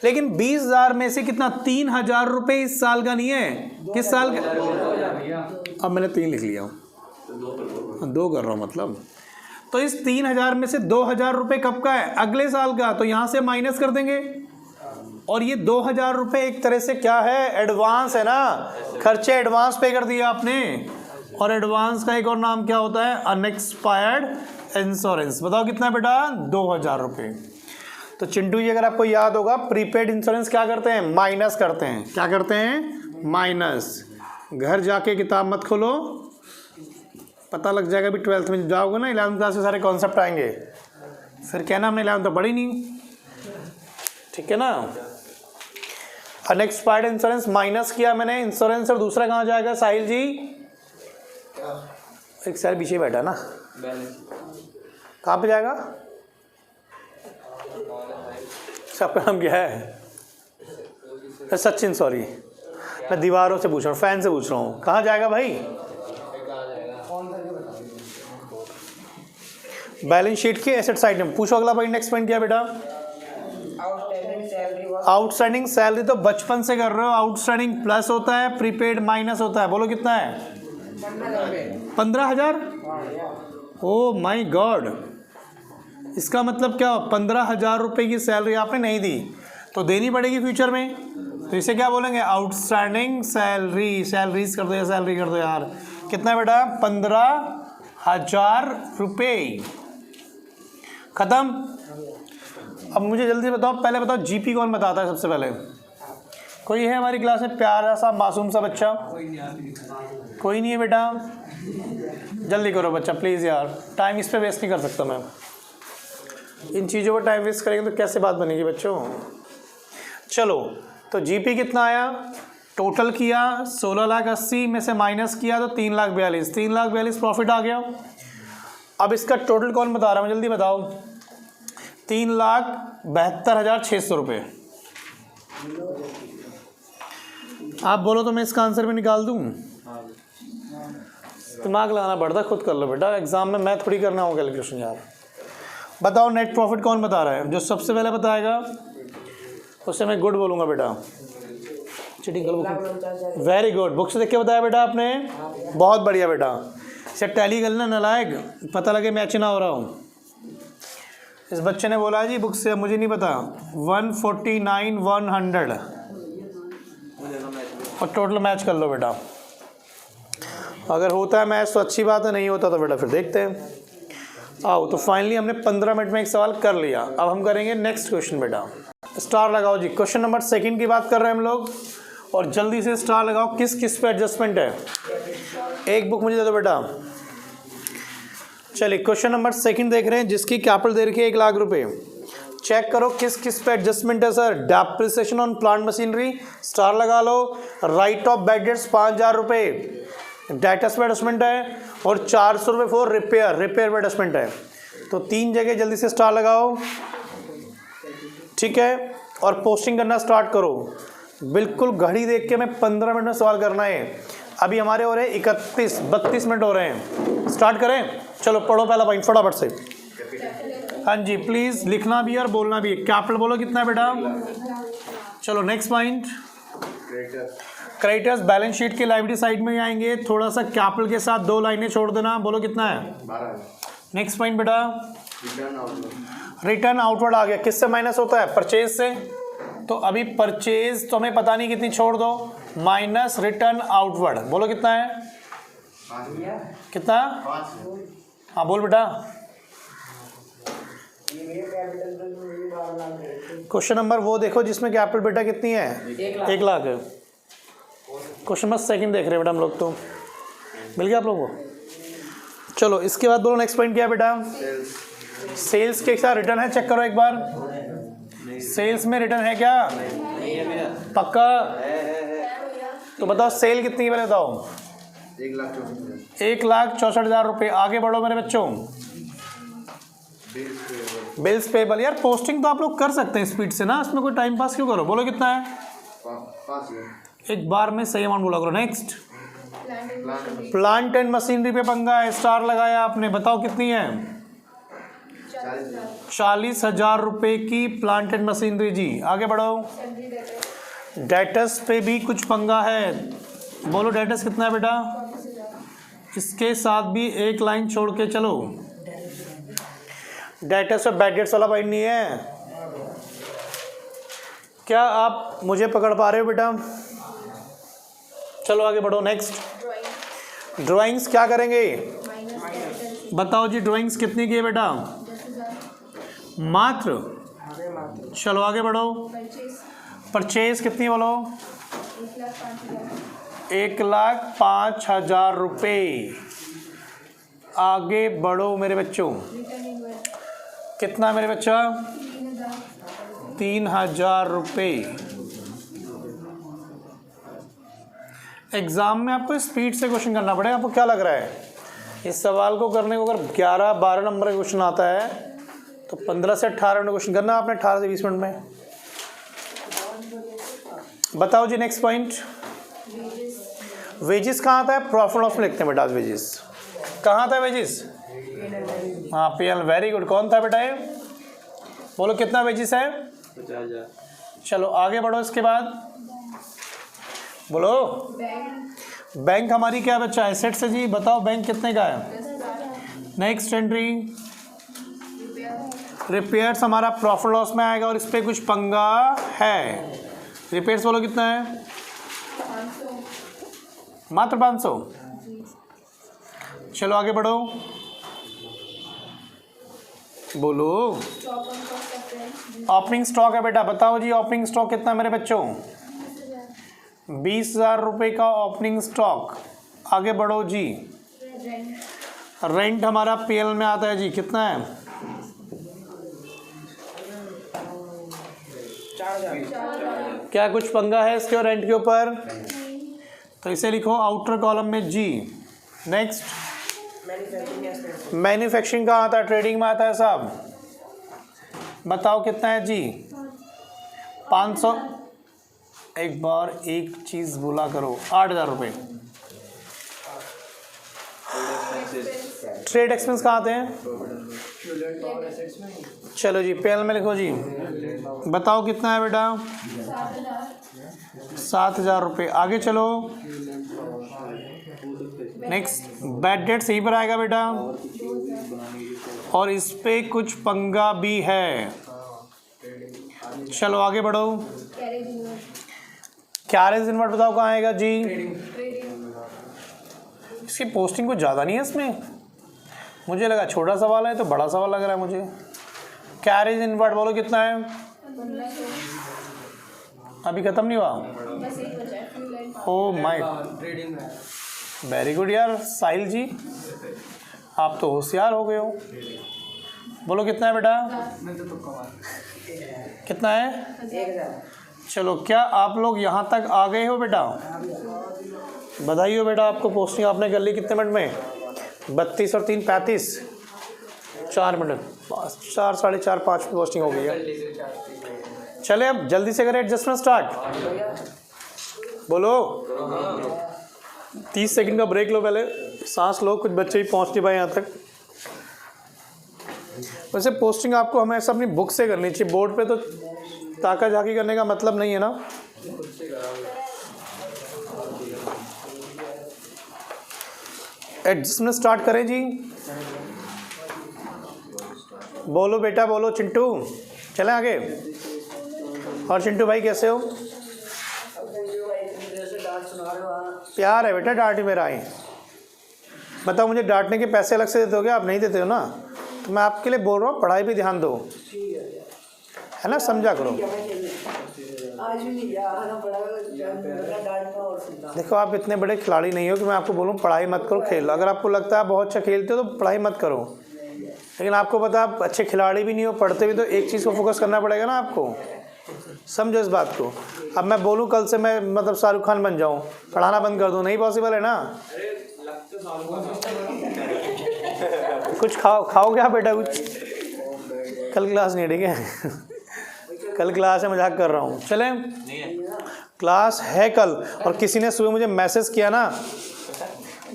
लेकिन 20,000 में से कितना? 3,000 रुपये इस साल का नहीं है। किस साल का? अब मैंने 3 लिख लिया, 2 कर रहा हूँ मतलब। तो इस 3,000 में से 2,000 रुपये कब का है? अगले साल का। तो यहाँ से माइनस कर देंगे। और ये 2,000 रुपये एक तरह से क्या है? एडवांस है ना। खर्चे एडवांस पे कर दिया आपने। और एडवांस का एक और नाम क्या होता है? Unexpired insurance. बताओ कितना है बेटा? 2,000 रुपये। तो चिंटू जी अगर आपको याद होगा प्रीपेड इंश्योरेंस क्या करते हैं? माइनस करते हैं। क्या करते हैं? माइनस। घर जाके किताब मत खोलो, पता लग जाएगा। भी 12th में जाओगे ना 11th क्लास के सारे कॉन्सेप्ट आएंगे, फिर कहना हमने 11th तो पढ़ी नहीं। ठीक है ना। अनएक्सपायर्ड इंश्योरेंस माइनस किया मैंने इंश्योरेंस। और दूसरा कहाँ जाएगा साहिल जी? एक साल पीछे बैठा ना, कहाँ पे जाएगा? सबका नाम क्या है? सचिन, सॉरी मैं दीवारों से पूछ रहा हूँ, फैन से पूछ रहा हूँ। कहाँ जाएगा भाई? बैलेंस शीट के एसेट साइड में। पूछो अगला पॉइंट, नेक्स्ट पॉइंट क्या बेटा? आउटस्टैंडिंग सैलरी तो बचपन से कर रहे हो। आउटस्टैंडिंग प्लस होता है, प्रीपेड माइनस होता है। बोलो कितना है? 15,000। ओ माय गॉड, इसका मतलब क्या? 15,000 रुपये की सैलरी आपने नहीं दी तो देनी पड़ेगी फ्यूचर में। तो इसे क्या बोलेंगे? Outstanding salary. सैलरीज कर दो या सैलरी कर दो यार। कितना है बेटा? 15,000 रुपये। खत्म। अब मुझे जल्दी बताओ, पहले बताओ जीपी कौन बताता है सबसे पहले? कोई है हमारी क्लास में प्यारा सा मासूम सा बच्चा? कोई नहीं है बेटा? जल्दी करो बच्चा प्लीज़ यार, टाइम इस पे वेस्ट नहीं कर सकता मैं। इन चीज़ों पर टाइम वेस्ट करेंगे तो कैसे बात बनेगी बच्चों। चलो तो जीपी कितना आया? टोटल किया 16,80,000 में से माइनस किया तो 3,42,000, 3,42,000 प्रॉफिट आ गया। अब इसका टोटल कौन बता रहा है, जल्दी बताओ। 3,72,600 रुपये। आप बोलो तो मैं इसका आंसर भी निकाल दूं। दिमाग लगाना पड़ता, खुद कर लो बेटा, एग्जाम में मैं थोड़ी करना होगा कैलकुलेशन यार। बताओ नेट प्रॉफिट कौन बता रहा है? जो सबसे पहले बताएगा उससे मैं गुड बोलूँगा बेटा। चीटिंग कर, वेरी गुड। बुक से देख के बताया बेटा आपने, बहुत बढ़िया बेटा। इसे टैली करना नालायक, पता लगे मैच ना हो रहा हूँ। इस बच्चे ने बोला जी बुक से, मुझे नहीं पता। 149,100 और टोटल मैच कर लो बेटा। अगर होता है मैच तो अच्छी बात है, नहीं होता तो बेटा फिर देखते हैं। आओ तो फाइनली हमने 15 मिनट में एक सवाल कर लिया। अब हम करेंगे नेक्स्ट क्वेश्चन बेटा। स्टार लगाओ जी। क्वेश्चन नंबर 2 की बात कर रहे हैं हम लोग, और जल्दी से स्टार लगाओ। किस किस पे एडजस्टमेंट है? एक बुक मुझे दे दो बेटा। चलिए क्वेश्चन नंबर 2 देख रहे हैं, जिसकी कैपिटल दे रखी है 1,00,000 रुपये। चेक करो किस किस पे एडजस्टमेंट है sir. Depreciation on plant machinery, star लगा लो। राइट ऑफ बैड डेट्स 5,000 रुपये, डेटस पे एडजस्टमेंट है। और 400 रुपये फॉर रिपेयर, रिपेयर पे एडजस्टमेंट है। तो 3 जगह जल्दी से स्टार लगाओ, ठीक है। और पोस्टिंग करना स्टार्ट करो। बिल्कुल घड़ी देख के मैं 15 मिनट में सवाल करना है। अभी हमारे हो रहे हैं 32 मिनट हो रहे हैं। स्टार्ट करें, चलो पढ़ो पहला पॉइंट फटाफट से। हाँ जी प्लीज़ लिखना भी है और बोलना भी है। कैपिटल बोलो कितना है बेटा? चलो next point. Creditors balance sheet के लाइबिलिटी साइड में ही आएंगे। थोड़ा सा कैपिटल के साथ 2 लाइनें छोड़ देना। बोलो कितना है? 12। नेक्स्ट पॉइंट बेटा, रिटर्न आउटवर्ड आ गया। किससे माइनस होता है? परचेज से। तो अभी परचेज तो हमें पता नहीं कितनी, छोड़ दो। माइनस रिटर्न आउटवर्ड, बोलो कितना है? कितना? 5। हाँ बोल बेटा। क्वेश्चन नंबर वो देखो जिसमें कैपिटल बेटा कितनी है? 1,00,000 है। क्वेश्चन नंबर 2 देख रहे हैं बेटा हम लोग। तो मिल गया आप लोगों को? चलो इसके बाद बोलो नेक्स्ट पॉइंट क्या है बेटा? सेल्स के साथ रिटर्न है, चेक करो एक बार। सेल्स में रिटर्न है क्या? पक्का? तो बताओ सेल कितनी है पहले बताओ। 1,64,000 रुपये। आगे बढ़ो मेरे बच्चों। बिल्स पेबल, यार पोस्टिंग तो आप लोग कर सकते हैं स्पीड से ना, इसमें कोई टाइम पास क्यों करो। बोलो कितना है? 5। एक बार में सही अमाउंट बोला करो। नेक्स्ट, प्लांट एंड मशीनरी पे पंगा है, स्टार लगाया आपने। बताओ कितनी है? 40,000 रुपये की प्लांट एंड मशीनरी जी। आगे बढ़ो। डेटस पे भी कुछ पंगा है। बोलो डेटस कितना है बेटा? इसके साथ भी एक लाइन छोड़ के चलो। डेटस पे बैड डेट्स वाला पॉइंट नहीं है। क्या आप मुझे पकड़ पा रहे हो बेटा? चलो आगे बढ़ो। नेक्स्ट, ड्राइंग्स क्या करेंगे? बताओ जी ड्राइंग्स कितनी की है बेटा? मात्र। चलो आगे बढ़ो। परचेज कितनी बोलो? 1,05,000 रुपये। आगे बढ़ो मेरे बच्चों। कितना मेरे बच्चा? 3,000 रुपये। एग्जाम में आपको स्पीड से क्वेश्चन करना पड़ेगा। आपको क्या लग रहा है इस सवाल को करने को? अगर 11-12 नंबर का क्वेश्चन आता है तो 15 से 18 मिनट क्वेश्चन करना आपने, 18 से 20 मिनट में। बताओ जी नेक्स्ट पॉइंट। वेजेस कहाँ आता है? प्रॉफिट लॉस में लिखते हैं बेटा। वेजेस कहाँ आता है? वेजेस, हाँ पीएल। Very good. कौन था बेटा ये? बोलो कितना वेजेस है? 50,000। चलो आगे बढ़ो। इसके बाद बोलो बैंक हमारी क्या बच्चा? एसेट्स है जी। बताओ बैंक कितने का है? नेक्स्ट एंट्री, रिपेयर्स हमारा प्रॉफिट लॉस में आएगा और इस पर कुछ पंगा है। रिपेयर्स बोलो कितना है? 500। मात्र 500। चलो आगे बढ़ो। बोलो। ओपनिंग स्टॉक है बेटा। बताओ जी ओपनिंग स्टॉक कितना है मेरे बच्चों? 20,000 रुपये का ओपनिंग स्टॉक। आगे बढ़ो जी। रेंट हमारा पीएल में आता है जी, कितना है? 4,000। क्या कुछ पंगा है इसके रेंट के ऊपर? तो इसे लिखो आउटर कॉलम में जी। नेक्स्ट, मैन्युफैक्चरिंग कहाँ आता है? ट्रेडिंग में आता है साहब। बताओ कितना है जी? 500। एक बार एक चीज़ बोला करो, 8,000 रुपये। ट्रेड एक्सपेंस कहाँ आते हैं? चलो जी, पेल में लिखो जी। बताओ कितना है बेटा? 7,000 रुपये। आगे चलो। नेक्स्ट, बैड डेट सही पर आएगा बेटा, और इस पे कुछ पंगा भी है। चलो आगे बढ़ो। कैरेज इनवर्ट बताओ कहाँ आएगा जी? इसकी पोस्टिंग कुछ ज़्यादा नहीं है इसमें, मुझे लगा छोटा सवाल है तो बड़ा सवाल लग रहा है मुझे। कैरेज इनवर्ट बोलो कितना है? अभी ख़त्म नहीं हुआ? ओ माय, वेरी गुड यार साहिल जी, आप तो होशियार हो गए हो। बोलो कितना है बेटा? कितना है? चलो, क्या आप लोग यहाँ तक आ गए हो बेटा? बधाई हो बेटा, आपको पोस्टिंग आपने कर ली कितने मिनट में? 32 और 3 35, 4 मिनट, 4 साढ़े 4 5 की पोस्टिंग हो गई है। चले अब जल्दी से करें एडजस्टमेंट स्टार्ट। बोलो। 30 सेकंड का ब्रेक लो, पहले सांस लो, कुछ बच्चे ही पहुँच नहीं पाए यहाँ तक। वैसे पोस्टिंग आपको हमेशा अपनी बुक से करनी चाहिए, बोर्ड पे तो ताका झाकी करने का मतलब नहीं है ना। एडजस्टमेंट स्टार्ट करें जी। बोलो बेटा बोलो। चिंटू चलें आगे। और चिंटू भाई कैसे हो? प्यार है बेटा, डांट ही मेरा है। बताओ, मुझे डांटने के पैसे अलग से देते हो क्या? आप नहीं देते हो ना, तो मैं आपके लिए बोल रहा हूँ, पढ़ाई पे ध्यान दो, है ना, समझा करो। देखो, आप इतने बड़े खिलाड़ी नहीं हो कि मैं आपको बोलूँ पढ़ाई मत करो, खेल। अगर आपको लगता है आप बहुत अच्छा खेलते हो तो पढ़ाई मत करो, लेकिन आपको पता आप अच्छे खिलाड़ी भी नहीं हो, पढ़ते भी, तो एक चीज़ को फोकस करना पड़ेगा ना आपको। समझो इस बात को। अब मैं बोलूँ कल से मैं मतलब शाहरुख खान बन जाऊँ, पढ़ाना बंद कर दूँ, नहीं पॉसिबल है ना। कुछ खाओगे आप बेटा? कुछ कल क्लास नहीं है, ठीक है? कल क्लास है, मजाक कर रहा हूँ। चलें, क्लास है कल। और किसी ने सुबह मुझे मैसेज किया ना,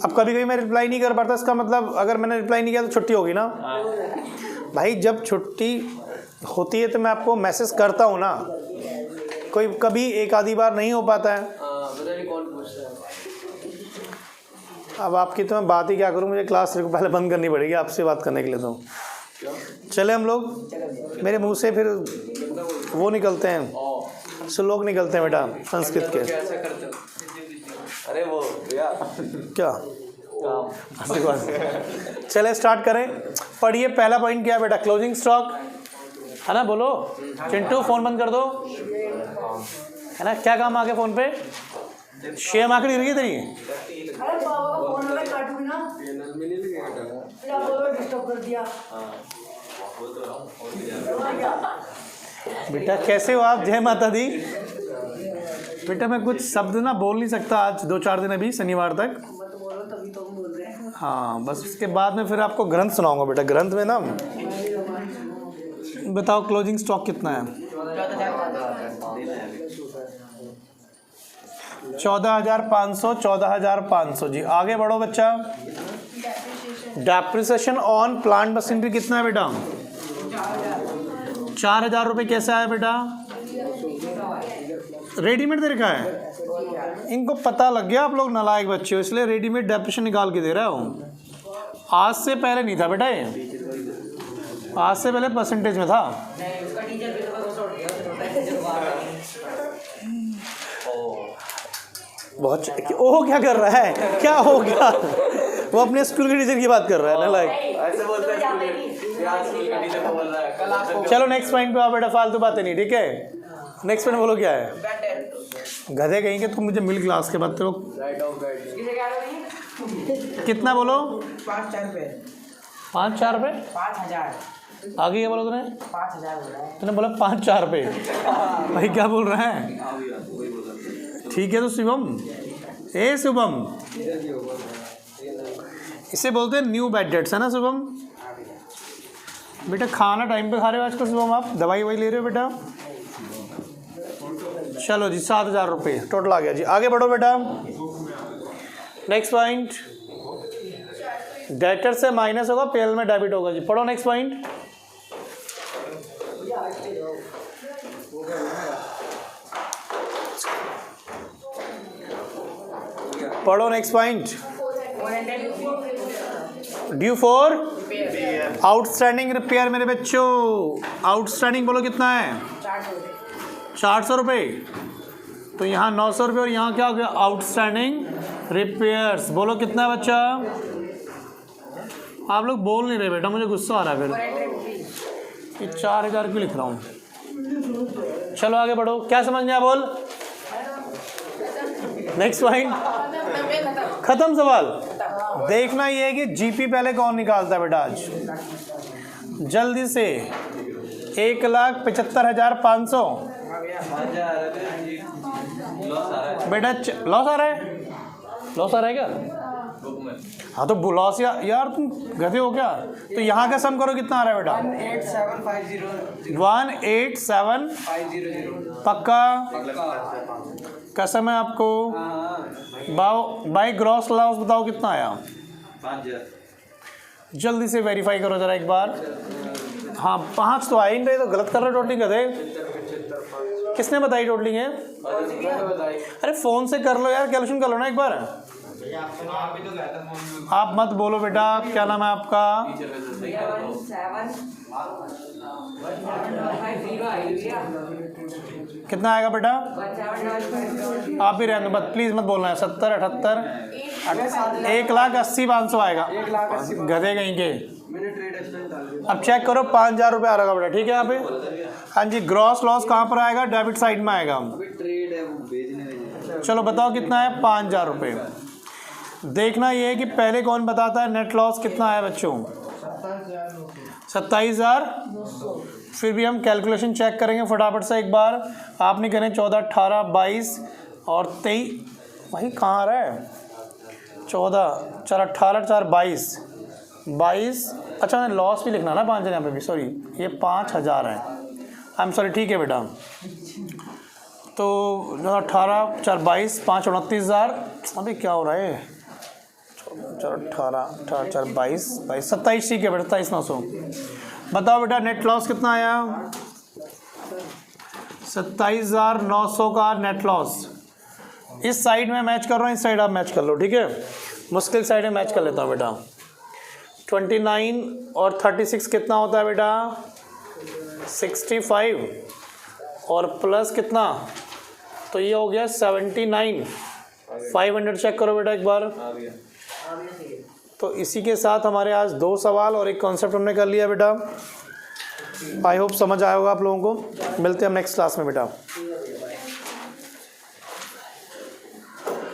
अब कभी कभी मैं रिप्लाई नहीं कर पाता, इसका मतलब अगर मैंने रिप्लाई नहीं किया तो छुट्टी होगी ना भाई। जब छुट्टी होती है तो मैं आपको मैसेज करता हूँ ना, कोई कभी एक आधी बार नहीं हो पाता है। अब आपकी तो मैं बात ही क्या करूँ, मुझे क्लास पहले बंद करनी पड़ेगी आपसे बात करने के लिए। तो चले हम लोग, मेरे मुंह से फिर वो निकलते हैं, श्लोक निकलते हैं बेटा संस्कृत के। अरे वो क्या चले स्टार्ट करें। पढ़िए, पहला पॉइंट क्या है बेटा? क्लोजिंग स्टॉक, है ना? बोलो चिंटू, फोन बंद कर दो, है ना? क्या काम आ गया फ़ोन पे? शेयर मार्केट गिर गई तेरी। बेटा कैसे हो आप? जय माता दी। बेटा मैं कुछ शब्द ना बोल नहीं सकता आज 2-4 दिन, अभी शनिवार तक। हाँ, बस उसके बाद में फिर आपको ग्रंथ सुनाऊंगा बेटा। ग्रंथ में ना, बताओ क्लोजिंग स्टॉक कितना है? 14,500। 14,500 जी। आगे बढ़ो बच्चा। डेप्रिसिएशन ऑन प्लांट मशीनरी कितना है बेटा? 4,000 रुपये। कैसे आया बेटा? रेडीमेड दे रखा है, इनको पता लग गया आप लोग नालायक बच्चे हो, इसलिए रेडीमेड डेप्रिसिएशन निकाल के दे रहा हूँ। आज से पहले नहीं था बेटा ये, आज से पहले परसेंटेज में था। बहुत ओह, क्या कर रहा है? क्या हो गया? वो अपने स्कूल के टीचर की बात कर रहा है ना, लाइक ऐसे बोलते हैं स्कूल का टीचर को बोल रहा है कल आपको। चलो नेक्स्ट पॉइंट पे आओ बेटा, फालतू बातें नहीं, ठीक है? नेक्स्ट पॉइंट बोलो क्या है? गधे कहेंगे तुम मुझे मिल क्लास के बाद तो राइट ऑफ गाइड किसे कह रहे हो? कितना बोलो 5-4 रुपए 5-4 रुपये 5,000 आगे क्या बोला तूने 5,000 बोल रहा है। तूने बोला 5-4 रुपये भाई क्या बोल रहा है ठीक है तो शुभम ए शुभम इसे बोलते हैं न्यू बेड डेट्स है ना शुभम बेटा खाना टाइम पे खा रहे हो आजकल शुभम आप दवाई वही ले रहे हो बेटा चलो जी 7,000 रुपये टोटल आ गया जी आगे बढ़ो बेटा नेक्स्ट पॉइंट डेटर से माइनस होगा पेल में डेबिट होगा जी पढ़ो नेक्स्ट पॉइंट पढ़ो next point due for outstanding repair मेरे बच्चों आउटस्टैंडिंग बोलो कितना है 400 रुपये तो यहाँ 900 रुपये और यहाँ क्या हो गया आउटस्टैंडिंग रिपेयर्स बोलो कितना है बच्चा आप लोग बोल नहीं रहे बेटा मुझे गुस्सा आ रहा है फिर ये 4,000 क्यों लिख रहा हूँ चलो आगे बढ़ो क्या समझ में आ बोल नेक्स्ट पॉइंट खत्म सवाल देखना ये है कि जीपी पहले कौन निकालता है बेटा आज जल्दी से 1,75,500 बेटा लॉस आ रहा है क्या हाँ तो लॉस यार तुम गधे हो क्या तो यहाँ का सम करो कितना आ रहा है बेटा 187 पक्का कसम है आपको बाई ग्रॉस लॉस बताओ कितना आया 5,000 जल्दी से वेरीफाई करो जरा एक बार हाँ 5 तो आ ही नहीं रहे तो गलत कर रहे हो टोटलिंग गधे किसने बताई टोटलिंग है अरे फ़ोन से कर लो यार कैलकुलेशन कर लो ना एक बार आप मत बोलो बेटा क्या नाम है आपका कितना आएगा बेटा आप ही रहने दो बस प्लीज़ मत बोलना है 70 78 1,80,500 आएगा गधे कहीं के अब चेक करो 5,000 रुपये आ रहा बेटा ठीक है यहाँ पे हाँ जी ग्रॉस लॉस कहाँ पर आएगा डेबिट साइड में आएगा चलो बताओ कितना है 5,000 रुपये देखना ये है कि पहले कौन बताता है नेट लॉस कितना है बच्चों 27,000 फिर भी हम कैलकुलेशन चेक करेंगे फटाफट से एक बार आप नहीं करें 14 18 22 और 23 वही कहाँ आ रहा है 14 4 18 4 22 अच्छा मैंने लॉस भी लिखना ना 5,000 यहाँ पे भी सॉरी ये 5,000 है आई एम सॉरी ठीक है बेटा तो 18 4 22 5 29,000 अभी क्या हो रहा है 18 4 22 27 ठीक है बेटा 27,900 बताओ बेटा नेट लॉस कितना आया 27,900 का नेट लॉस इस साइड में मैच कर रहा हूँ इस साइड आप मैच कर लो ठीक है मुश्किल साइड में मैच कर लेता हूँ बेटा 29 और 36 कितना होता है बेटा 65 और प्लस कितना तो ये हो गया 79 500 चेक करो बेटा एक बार तो इसी के साथ हमारे आज 2 सवाल और एक कॉन्सेप्ट हमने कर लिया बेटा आई होप समझ आया होगा आप लोगों को मिलते हैं हम नेक्स्ट क्लास में बेटा